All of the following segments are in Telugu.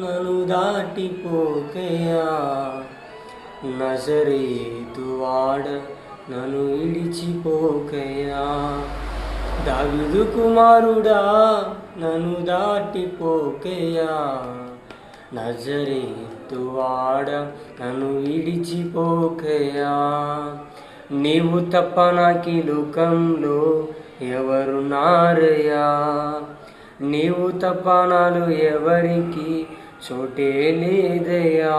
నన్ను దాటిపోకయా, నజరేతువాడ నన్ను విడిచిపోకయా. దావీదు కుమారుడా నన్ను దాటిపోకయా, నజరేతువాడ నన్ను విడిచిపోకయా. నీవు తప్ప నాకీ లోకంలో ఎవరున్నారయ్యా, నీవు తప్ప నాలో ఎవరికి చోటే లేదయ్యా.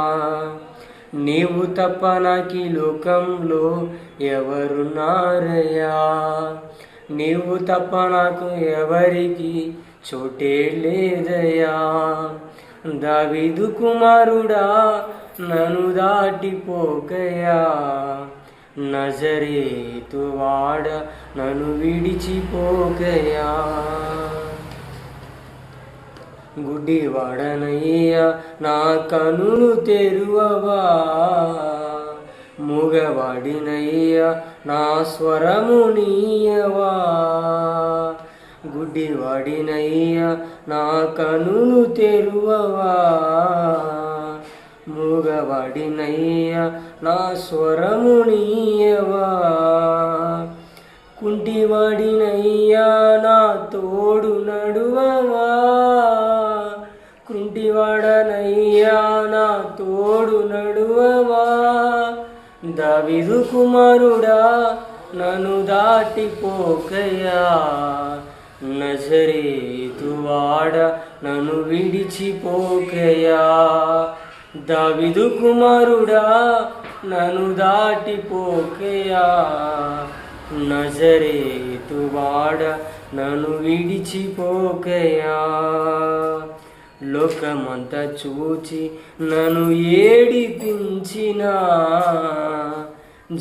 నీవు తప్ప నాకీ లోకంలో ఎవరున్నారయ్యా, నీవు తప్ప నాకు ఎవరికి చోటే లేదయ్యా. దావీదు కుమారుడా నన్ను దాటిపోకయా, నజరేతువాడ నన్ను విడిచిపోకయా. గుడ్డివాడనయ్యా నా కనులు తెరువవా, మూగవాడినయ్యా నా స్వరము నీయవా. గుడ్డివాడినయ్యా నా కనులు తెరువవా, మూగవాడినయ్యా నా స్వరము నీయవా. కుంటివాడినయ్యా నా తోడు నడువవా, కుంటివాడనయ్యా నా తోడు నడువవా. దావీదు కుమారుడా నన్ను దాటిపోకయా, నజరేతువాడ నన్ను విడిచిపోకయా. దావీదు కుమారుడా నన్ను దాటిపోకయా, నజరేతువాడ నన్ను విడిచిపోకయా. లోకమంతా చూచి నన్ను ఏడిపించినా,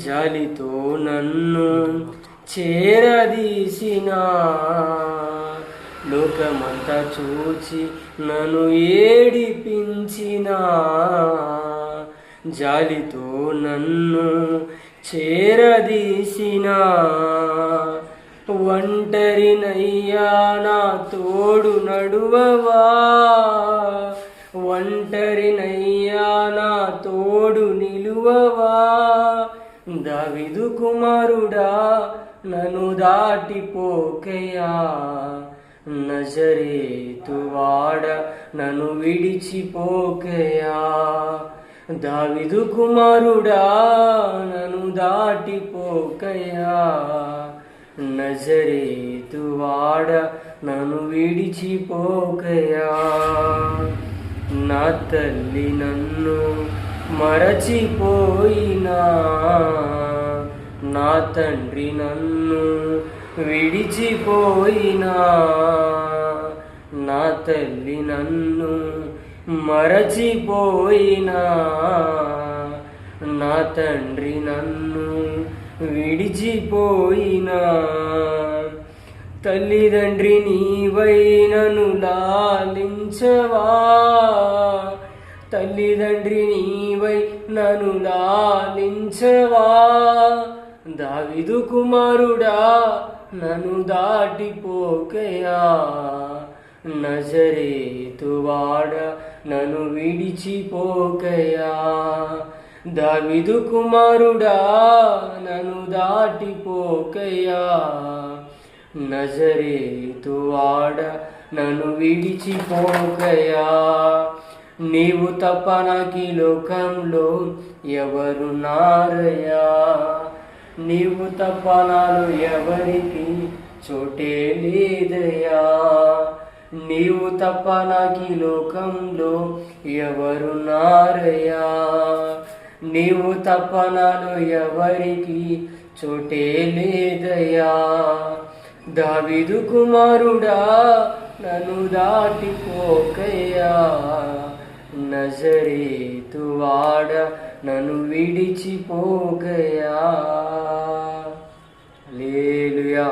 జాలితో నన్ను చేరదీసినా. లోకమంతా చూచి నన్ను ఏడిపించినా, జాలితో నన్ను చేరదీసినా. ఒంటరినయ్యా నా తోడు నడువవా, ఒంటరినయ్యా నా తోడు నిలువవా. దావీదు కుమారుడా నన్ను దాటిపోకయా, నజరేతువాడ నన్ను విడిచిపోకయా. దావీదు కుమారుడా నన్ను దాటిపోకయా, నజరేతువాడ నన్ను విడిచిపోకయా. నా తల్లి నన్ను మరచిపోయినా, నా తండ్రి నన్ను విడిచిపోయినా. నా తల్లి నన్ను మరచిపోయినా, నా తండ్రి నన్ను విడిచిపోయినా. తల్లిదండ్రి నీవై నన్ను లాలించవా, తల్లిదండ్రి నీవై నన్ను లాలించవా. దావీదు కుమారుడా నన్ను దాటిపోకయా, నజరేతువాడ నన్ను విడిచిపోకయా. దావీదు కుమారుడా నన్ను దాటిపోకయా, నజరేతువాడ నన్ను విడిచిపోకయా. నీవు తప్ప నాకీ లోకంలో ఎవరున్నారయ్యా, నీవు తప్ప నాలో ఎవరికి చోటే లేదయ్యా. నీవు తప్ప నాకీ లోకంలో ఎవరున్నారయ్యా, నీవు తప్ప నాలో ఎవరికి చోటే లేదయ్యా. దావీదు కుమారుడా నన్ను దాటిపోకయ్యా, నజరేతువాడ నన్ను విడిచిపోకయా. హల్లెలూయా.